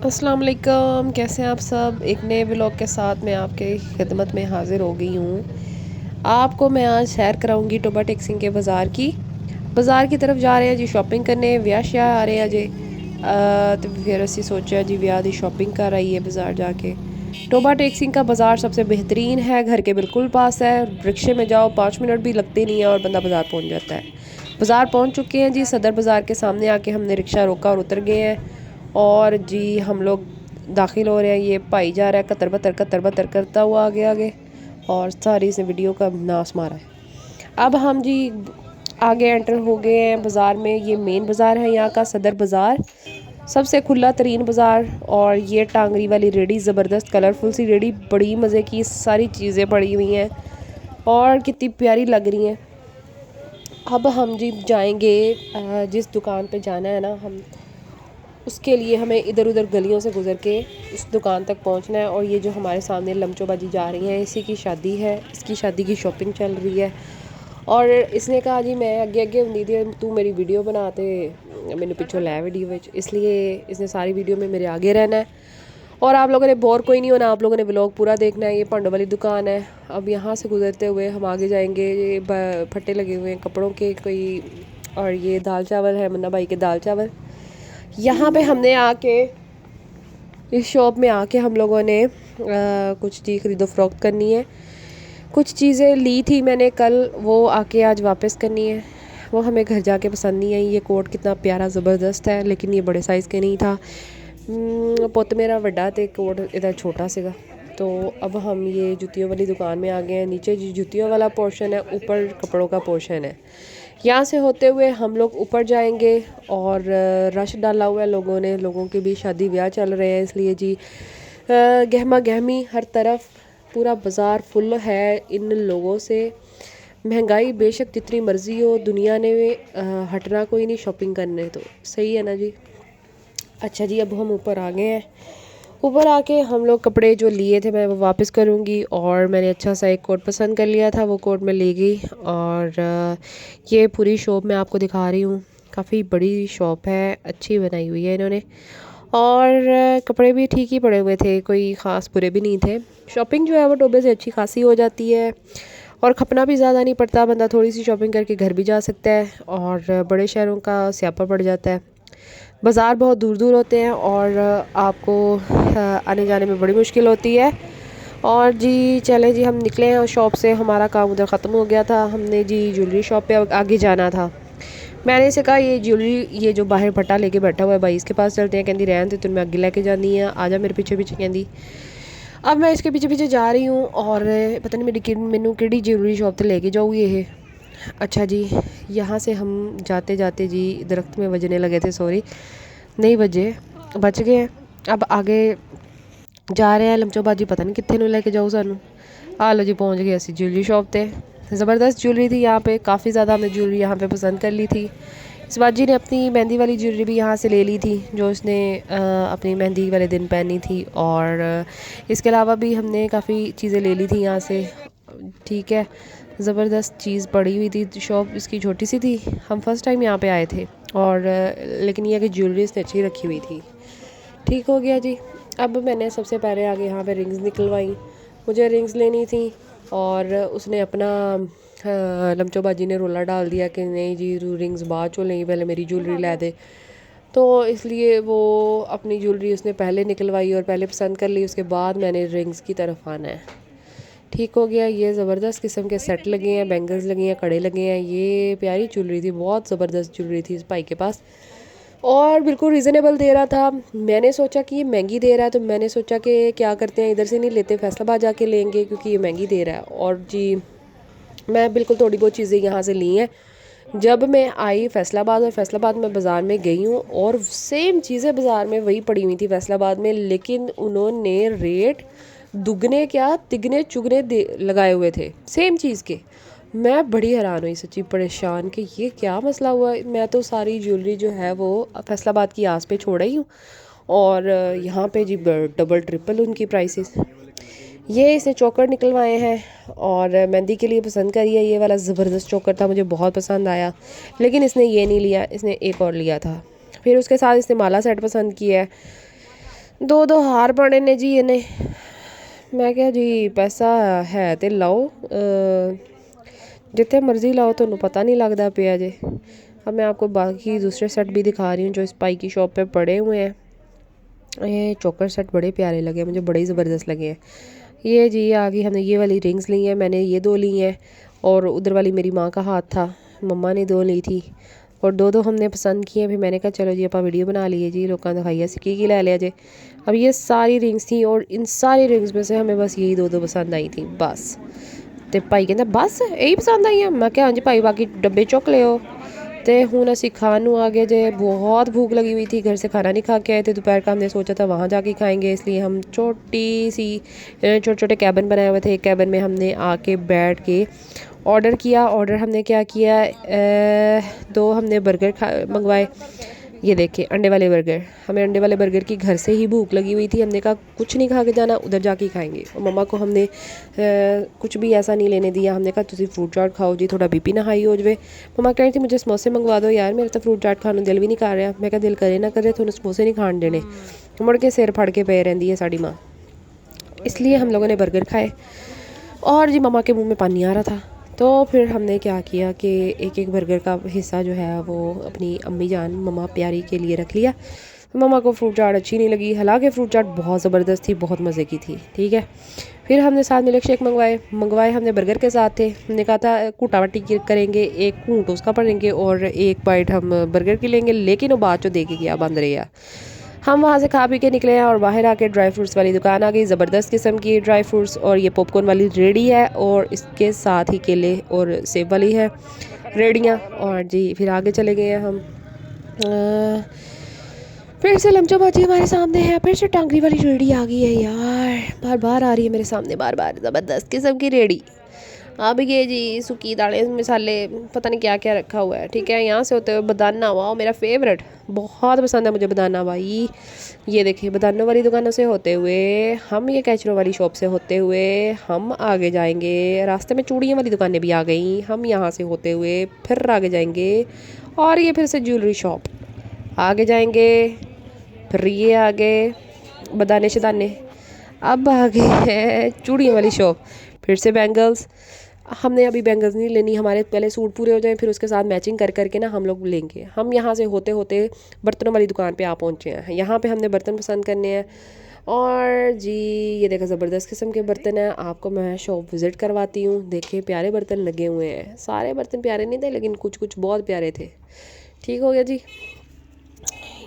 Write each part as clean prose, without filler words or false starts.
अस्सलाम वालेकुम, कैसे हैं आप सब। एक नए व्लॉग के साथ मैं आपके खिदमत में हाज़िर हो गई हूँ। आपको मैं आज सैर कराऊंगी टोबा टेक्सिंग के बाज़ार की। बाज़ार की तरफ जा रहे हैं जी शॉपिंग करने, ब्याह श्याह आ रहे हैं जी। तो फिर असी सोचा जी ब्याह की शॉपिंग कर आई है बाज़ार जाके। टोबा टेक्सिंग का बाज़ार सबसे बेहतरीन है, घर के बिल्कुल पास है। रिक्शे में जाओ 5 मिनट भी लगते नहीं है और बंदा बाज़ार पहुँच जाता है। बाज़ार पहुँच चुके हैं जी, सदर बाज़ार के सामने आके हमने रिक्शा रोका और उतर गए हैं। और जी हम लोग दाखिल हो रहे हैं। ये भाई जा रहा है कतर बतर करता हुआ आगे आगे, और सारी इसने वीडियो का नाश मारा है। अब हम जी आगे एंटर हो गए हैं बाज़ार में। ये मेन बाज़ार है यहाँ का, सदर बाज़ार, सबसे खुला तरीन बाज़ार। और ये टांगरी वाली रेडी, ज़बरदस्त कलरफुल सी रेडी, बड़ी मज़े की सारी चीज़ें पड़ी हुई हैं और कितनी प्यारी लग रही हैं। अब हम जी जाएंगे जिस दुकान पे जाना है ना, हम उसके लिए हमें इधर उधर गलियों से गुज़र के इस दुकान तक पहुंचना है। और ये जो हमारे सामने लमचोबाजी जा रही हैं, इसी की शादी है, इसकी शादी की शॉपिंग चल रही है। और इसने कहा जी मैं अगे अगे होंदी थी, तू मेरी वीडियो बनाते मैंने पिछों लै वीडियो में, इसलिए इसने सारी वीडियो में मेरे आगे रहना है। और आप लोगों ने बोर कोई नहीं होना, आप लोगों ने व्लॉग पूरा देखना है। ये पांडो वाली दुकान है। अब यहाँ से गुजरते हुए हम आगे जाएंगे। ये फट्टे लगे हुए हैं कपड़ों के कोई, और ये दाल चावल है, मुन्ना भाई के दाल चावल। यहाँ पे हमने आके इस शॉप में आके हम लोगों ने कुछ चीज़ खरीदो फ़रोख्त करनी है। कुछ चीज़ें ली थी मैंने कल, वो आके आज वापस करनी है। वो हमें घर जाके पसंद नहीं आई। ये कोट कितना प्यारा ज़बरदस्त है, लेकिन ये बड़े साइज़ के नहीं था। पुत मेरा वड्डा ते कोट इधर छोटा सीगा। तो अब हम ये जुतियों वाली दुकान में आ गए हैं। नीचे जी जुतियों वाला पोर्शन है, ऊपर कपड़ों का पोर्शन है। यहाँ से होते हुए हम लोग ऊपर जाएंगे। और रश डाला हुआ है लोगों ने, लोगों के भी शादी ब्याह चल रहे हैं, इसलिए जी गहमा गहमी हर तरफ, पूरा बाज़ार फुल है इन लोगों से। महंगाई बेशक जितनी मर्ज़ी हो, दुनिया ने हटना कोई नहीं शॉपिंग करने, तो सही है ना जी। अच्छा जी, अब हम ऊपर आ गए हैं। ऊपर आके हम लोग कपड़े जो लिए थे मैं वो वापस करूँगी। और मैंने अच्छा सा एक कोट पसंद कर लिया था, वो कोट मैं ले गई। और ये पूरी शॉप मैं आपको दिखा रही हूँ। काफ़ी बड़ी शॉप है, अच्छी बनाई हुई है इन्होंने। और कपड़े भी ठीक ही पड़े हुए थे, कोई ख़ास बुरे भी नहीं थे। शॉपिंग जो है वो टोबे से अच्छी खासी हो जाती है, और खपना भी ज़्यादा नहीं पड़ता। बंदा थोड़ी सी शॉपिंग करके घर भी जा सकता है, और बड़े शहरों का स्यापा पड़ जाता है। बाज़ार बहुत दूर दूर होते हैं और आपको आने जाने में बड़ी मुश्किल होती है। और जी चले जी, हम निकले हैं शॉप से, हमारा काम उधर ख़त्म हो गया था। हमने जी ज्वेलरी शॉप पे आगे जाना था। मैंने इसे कहा ये ज्वेलरी, ये जो बाहर फटा लेके बैठा हुआ है भाई, इसके पास चलते हैं। कहती रहन ते, मैं अगे लेके जानी है, आजा मेरे पीछे पीछे कहती। अब मैं इसके पीछे पीछे जा रही हूँ, और पता नहीं मेरी मैनू किहड़ी ज्वेलरी शॉप से लेके जाऊँगी ये। अच्छा जी, यहाँ से हम जाते जाते जी दरख्त में बजने लगे थे, सॉरी नहीं बजे, बच गए हैं। अब आगे जा रहे हैं। लमचोबाजी पता नहीं कितने नूं लेके जाऊँ सानू। आ लो जी, पहुँच गए असी ज्वेलरी शॉप पे। ज़बरदस्त ज्वेलरी थी यहाँ पे, काफ़ी ज़्यादा हमने ज्वेलरी यहाँ पे पसंद कर ली थी। इस बाजी ने अपनी मेहंदी वाली ज्वेलरी भी यहाँ से ले ली थी, जो उसने अपनी मेहंदी वाले दिन पहनी थी। और इसके अलावा भी हमने काफ़ी चीज़ें ले ली थी यहाँ से। ठीक है, ज़बरदस्त चीज़ पड़ी हुई थी। शॉप इसकी छोटी सी थी, हम फर्स्ट टाइम यहाँ पे आए थे। और लेकिन यह कि ज्वेलरी इसने अच्छी रखी हुई थी। ठीक हो गया जी। अब मैंने सबसे पहले आगे यहाँ पे रिंग्स निकलवाई, मुझे रिंग्स लेनी थी। और उसने अपना लमचोबाजी ने रोला डाल दिया कि नहीं जी रिंग्स बाद चो नहीं, पहले मेरी ज्वेलरी ला दे। तो इसलिए वो अपनी ज्वेलरी उसने पहले निकलवाई और पहले पसंद कर ली, उसके बाद मैंने रिंग्स की तरफ आना है। ठीक हो गया। ये ज़बरदस्त किस्म के सेट लगे हैं, बैंगल्स लगे हैं, कड़े लगे हैं। ये प्यारी ज्वेलरी थी, बहुत ज़बरदस्त ज्वेलरी थी इस भाई के पास, और बिल्कुल रीज़नेबल दे रहा था। मैंने सोचा कि ये महंगी दे रहा है, तो मैंने सोचा कि क्या करते हैं, इधर से नहीं लेते, फैसलाबाद जाके लेंगे, क्योंकि ये महंगी दे रहा है। और जी मैं बिल्कुल थोड़ी बहुत चीज़ें यहाँ से ली हैं। जब मैं आई फैसलाबाद, और फैसलाबाद में बाज़ार में गई हूँ, और सेम चीज़ें बाज़ार में वही पड़ी हुई थी फैसलाबाद में, लेकिन उन्होंने रेट दुगने क्या तिगने चुगने लगाए हुए थे सेम चीज़ के। मैं बड़ी हैरान हुई, सच्ची परेशान कि ये क्या मसला हुआ है। मैं तो सारी ज्वेलरी जो है वो फैसलाबाद की आस पे छोड़ आई हूँ, और यहाँ पे जी डबल ट्रिपल उनकी प्राइसेस। ये इसने चोकर निकलवाए हैं, और मेहंदी के लिए पसंद करी है। ये वाला ज़बरदस्त चोकर था, मुझे बहुत पसंद आया, लेकिन इसने ये नहीं लिया, इसने एक और लिया था। फिर उसके साथ इसने माला सेट पसंद किया है। दो दो हार बने ने जी इन्हें। मैं क्या जी पैसा है तो लाओ, जितने मर्जी लाओ तो पता नहीं लगता पिया जे। अब मैं आपको बाकी दूसरे सेट भी दिखा रही हूँ जो इस पाई की शॉप पे पड़े हुए हैं। ये चोकर सेट बड़े प्यारे लगे, मुझे बड़े ही ज़बरदस्त लगे हैं। ये जी आगे हमने ये वाली रिंग्स ली हैं, मैंने ये दो ली हैं और उधर वाली मेरी माँ का हाथ था, मम्मा ने दो ली थी और दो दो हमने पसंद किए। फिर मैंने कहा चलो जी आप वीडियो बना लिए जी, लोगों ने दिखाई सिक्की की ले लिया जी। अब ये सारी रिंग्स थी और इन सारी रिंग्स में से हमें बस यही दो दो पसंद आई थी बस। तो भाई कहता बस यही पसंद आई है। मैं क्या हाँ जी भाई बाकी डब्बे चुक लियो। तो हूँ असी खान आ गए जे, बहुत भूख लगी हुई थी, घर से खाना नहीं खा के आए थे दोपहर का, हमने सोचा था वहाँ जाके खाएंगे, इसलिए हम छोटी सी छोटे छोटे कैबिन बनाए हुए थे। एक कैबिन में हमने आके बैठ के ऑर्डर किया। ऑर्डर हमने क्या किया, दो हमने बर्गर मंगवाए। ये देखिए अंडे वाले बर्गर, हमें अंडे वाले बर्गर की घर से ही भूख लगी हुई थी, हमने कहा कुछ नहीं खा के जाना, उधर जाके खाएंगे। और मम्मा को हमने कुछ भी ऐसा नहीं लेने दिया, हमने कहा तुम फ्रूट चाट खाओ जी, थोड़ा बीपी ना हाई हो जाए। मम्मा कह रही थी मुझे समोसे मंगवा दो यार, मेरा तो फ्रूट चाट खाने दिल भी नहीं कर रहा। मैं कहा दिल करे ना करे थोड़े समोसे नहीं खान देने, मुड़ के सिर फड़ के पे रही है साड़ी माँ। इसलिए हम लोगों ने बर्गर खाए और जी मम्मा के मुँह में पानी आ रहा था। तो फिर हमने क्या किया कि एक एक बर्गर का हिस्सा जो है वो अपनी अम्मी जान मम्मा प्यारी के लिए रख लिया। मम्मा को फ्रूट चाट अच्छी नहीं लगी, हालांकि फ्रूट चाट बहुत ज़बरदस्त थी, बहुत मज़े की थी। ठीक है, फिर हमने साथ मिल्क शेक मंगवाए हमने बर्गर के साथ थे। हमने कहा था कूटावटी करेंगे, एक कूट उसका पड़ेंगे और एक बाइट हम बर्गर की लेंगे, लेकिन वो बात जो देखे गया बंद रही है। हम वहाँ से खा पी के निकले हैं और बाहर आके ड्राई फ्रूट्स वाली दुकान आ गई, ज़बरदस्त किस्म की ड्राई फ्रूट्स, और ये पॉपकॉर्न वाली रेडी है और इसके साथ ही केले और सेब वाली है रेडियाँ। और जी फिर आगे चले गए हैं हम। फिर से लमचो भाजी हमारे सामने है, फिर से टांगरी वाली रेडी आ गई है यार, बार बार आ रही है मेरे सामने, बार बार ज़बरदस्त किस्म की रेडी। अब ये जी सूखी दालें मसाले पता नहीं क्या क्या रखा हुआ है। ठीक है, यहाँ से होते हुए बदाना, वाह मेरा फेवरेट, बहुत पसंद है मुझे बदाना भाई। ये देखिए बदानों वाली दुकानों से होते हुए हम ये कैचरों वाली शॉप से होते हुए हम आगे जाएंगे, रास्ते में चूड़ियों वाली दुकानें भी आ गई, हम यहाँ से होते हुए फिर आगे जाएंगे और ये फिर से ज्वेलरी शॉप आगे जाएंगे, फिर ये आगे बदाने शदाने, अब आगे है चूड़ियों वाली शॉप, फिर से बैंगल्स। हमने अभी बैंगल्स नहीं लेनी, हमारे पहले सूट पूरे हो जाएं फिर उसके साथ मैचिंग कर करके ना हम लोग लेंगे। हम यहाँ से होते होते बर्तनों वाली दुकान पे आ पहुँचे हैं, यहाँ पे हमने बर्तन पसंद करने हैं। और जी ये देखो ज़बरदस्त किस्म के बर्तन हैं, आपको मैं शॉप विज़िट करवाती हूँ। देखिए प्यारे बर्तन लगे हुए हैं, सारे बर्तन प्यारे नहीं थे लेकिन कुछ कुछ बहुत प्यारे थे। ठीक हो गया जी,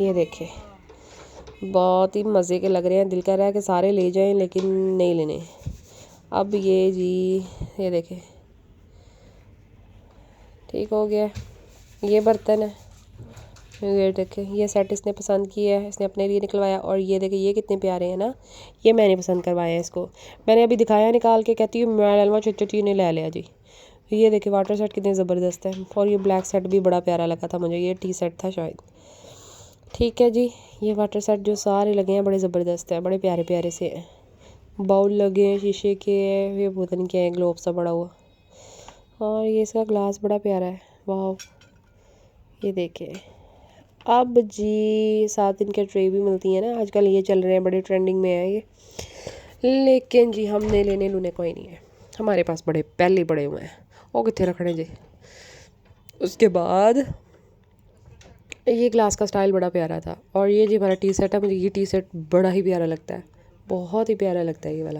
ये देखिए बहुत ही मज़े के लग रहे हैं, दिल कर रहा है कि सारे ले जाएं लेकिन नहीं लेने। अब ये जी ये देखें ठीक हो गया, ये बर्तन है, ये देखें ये सेट इसने पसंद किया है, इसने अपने लिए निकलवाया। और ये देखें ये कितने प्यारे हैं ना, ये मैंने पसंद करवाया है इसको, मैंने अभी दिखाया निकाल के, कहती हूँ मैं ललवा छोटी ने ले लिया जी। ये देखें वाटर सेट कितने ज़बरदस्त है, और ये ब्लैक सेट भी बड़ा प्यारा लगा था मुझे, ये टी सेट था शायद। ठीक है जी, ये वाटर सेट जो सारे लगे हैं बड़े ज़बरदस्त हैं, बड़े प्यारे प्यारे से हैं। बाउल लगे हैं शीशे के, ये पता नहीं क्या है, ग्लोब सा बड़ा हुआ, और ये इसका ग्लास बड़ा प्यारा है, वाह। ये देखें अब जी 7 दिन के ट्रे भी मिलती है ना आजकल, ये चल रहे हैं, बड़े ट्रेंडिंग में है ये। लेकिन जी हमने लेने लूने कोई नहीं है, हमारे पास बड़े पहले बड़े हुए हैं, वो कितने रखने जी। उसके बाद ये ग्लास का स्टाइल बड़ा प्यारा था, और ये जी हमारा टी सेट है, मुझे ये टी सेट बड़ा ही प्यारा लगता है, बहुत ही प्यारा लगता है ये वाला।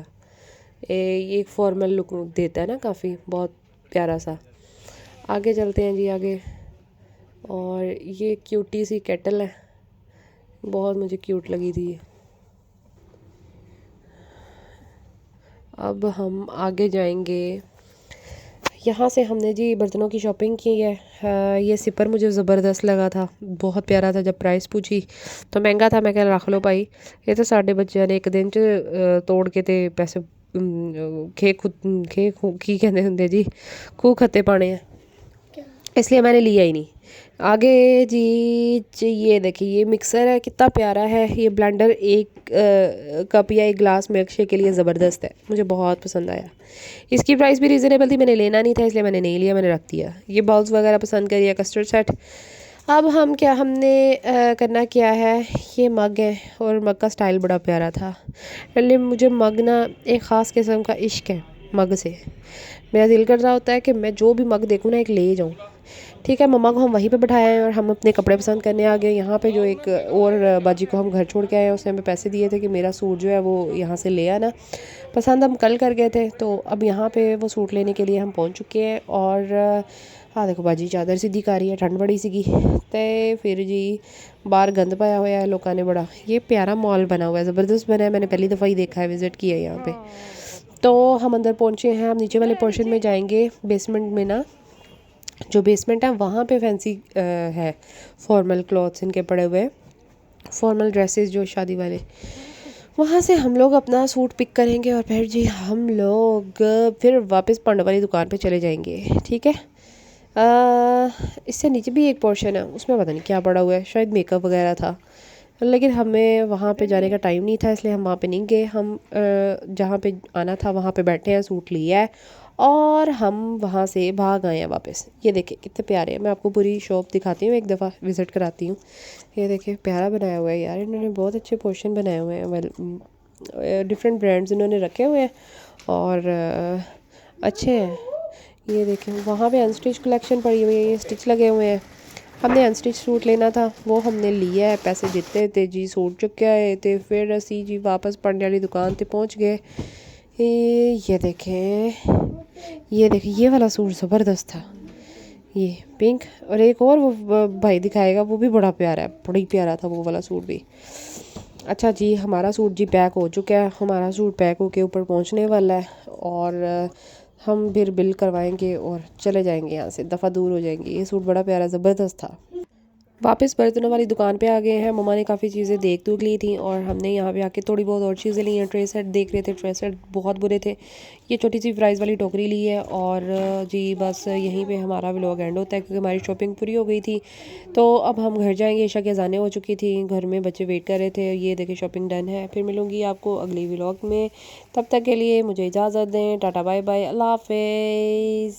ये एक फॉर्मल लुक देता है ना काफ़ी, बहुत प्यारा सा। आगे चलते हैं जी आगे, और ये क्यूटी सी केटल है, बहुत मुझे क्यूट लगी थी। अब हम आगे जाएंगे, यहाँ से हमने जी बर्तनों की शॉपिंग की है। ये सिपर मुझे ज़बरदस्त लगा था, बहुत प्यारा था, जब प्राइस पूछी तो महंगा था, मैं क्या रख लो भाई, ये तो साढ़े बच्चे ने एक दिन च तोड़ के ते पैसे खे खुद खे की कहते होंगे जी, खूह खत्ते पाने हैं, इसलिए मैंने लिया ही नहीं। आगे जी ये देखिए ये मिक्सर है, कितना प्यारा है ये ब्लेंडर, एक कप या एक ग्लास मिल्क शेक के लिए ज़बरदस्त है, मुझे बहुत पसंद आया। इसकी प्राइस भी रीज़नेबल थी, मैंने लेना नहीं था इसलिए मैंने नहीं लिया, मैंने रख दिया। ये बाउल्स वगैरह पसंद करिए, कस्टर्ड सेट। अब हम क्या हमने करना क्या है, ये मग है और मग का स्टाइल बड़ा प्यारा था। लेकिन मुझे मग ना एक ख़ास किस्म का इश्क है मग से। मेरा दिल कर रहा होता है कि मैं जो भी मग देखूँ ना एक ले जाऊँ। ठीक है, मम्मा को हम वहीं पे बिठाए हैं और हम अपने कपड़े पसंद करने आ गए। यहाँ पे जो एक और बाजी को हम घर छोड़ के आए हैं, उसने हमें पैसे दिए थे कि मेरा सूट जो है वो यहाँ से ले आना। पसंद हम कल कर गए थे, तो अब यहाँ पे वो सूट लेने के लिए हम पहुँच चुके हैं। और हाँ देखो बाजी चादर सी दिखा रही है, ठंड बड़ी सीगी ते फिर जी बाहर गंद पाया हुआ है लोगों ने बड़ा। ये प्यारा मॉल बना हुआ है, ज़बरदस्त बना है, मैंने पहली दफ़ा ही देखा है, विज़िट किया है यहाँ पे। तो हम अंदर पहुँचे हैं, हम नीचे वाले पोर्शन में जाएंगे। बेसमेंट में ना जो बेसमेंट है वहाँ पे फैंसी है, फॉर्मल क्लॉथ्स इनके पड़े हुए, फॉर्मल ड्रेसेस जो शादी वाले। वहाँ से हम लोग अपना सूट पिक करेंगे और फिर जी हम लोग फिर वापस पांडव वाली दुकान पे चले जाएंगे। ठीक है, इससे नीचे भी एक पोर्शन है, उसमें पता नहीं क्या पड़ा हुआ है, शायद मेकअप वगैरह था, लेकिन हमें वहाँ पे जाने का टाइम नहीं था, इसलिए हम वहाँ पे नहीं गए। हम जहाँ पे आना था वहाँ पे बैठे हैं, सूट लिया है और हम वहाँ से भाग आए हैं वापस। ये देखिए कितने प्यारे हैं, मैं आपको पूरी शॉप दिखाती हूँ, एक दफ़ा विज़िट कराती हूँ। ये देखिए प्यारा बनाया हुआ है यार, इन्होंने बहुत अच्छे पोर्शन बनाए हुए हैं। वेल डिफरेंट ब्रांड्स इन्होंने रखे हुए हैं और अच्छे हैं। ये देखें वहाँ पे अनस्टिच कलेक्शन पड़ी हुई है, ये स्टिच लगे हुए हैं। हमने अनस्टिच सूट लेना था, वो हमने लिया है, पैसे जितने थे जी सूट चुके आए थे। फिर असी जी वापस पढ़ने वाली दुकान पे पहुँच गए। ये देखें, ये देखें ये वाला सूट ज़बरदस्त था, ये पिंक। और एक और वो भाई दिखाएगा, वो भी बड़ा प्यारा है, बड़ी प्यारा था वो वाला सूट भी। अच्छा जी हमारा सूट जी पैक हो चुका है, हमारा सूट पैक होके ऊपर पहुंचने वाला है और हम फिर बिल करवाएंगे और चले जाएंगे, यहाँ से दफ़ा दूर हो जाएंगे। ये सूट बड़ा प्यारा ज़बरदस्त था। वापस बर्तनों वाली दुकान पे आ गए हैं, मम्मा ने काफ़ी चीज़ें देख दूख ली थी और हमने यहाँ पे आके थोड़ी बहुत और चीज़ें ली हैं। ट्रे सेट देख रहे थे, ट्रे सेट बहुत बुरे थे। ये छोटी सी प्राइस वाली टोकरी ली है और जी बस यहीं पे हमारा व्लॉग एंड होता है, क्योंकि हमारी शॉपिंग पूरी हो गई थी। तो अब हम घर जाएंगे, ईशा की अज़ानें हो चुकी थी, घर में बच्चे वेट कर रहे थे। ये देखिए शॉपिंग डन है। फिर मिलूँगी आपको अगली व्लॉग में, तब तक के लिए मुझे इजाज़त दें, टाटा बाय बाय, अल्लाह हाफिज़।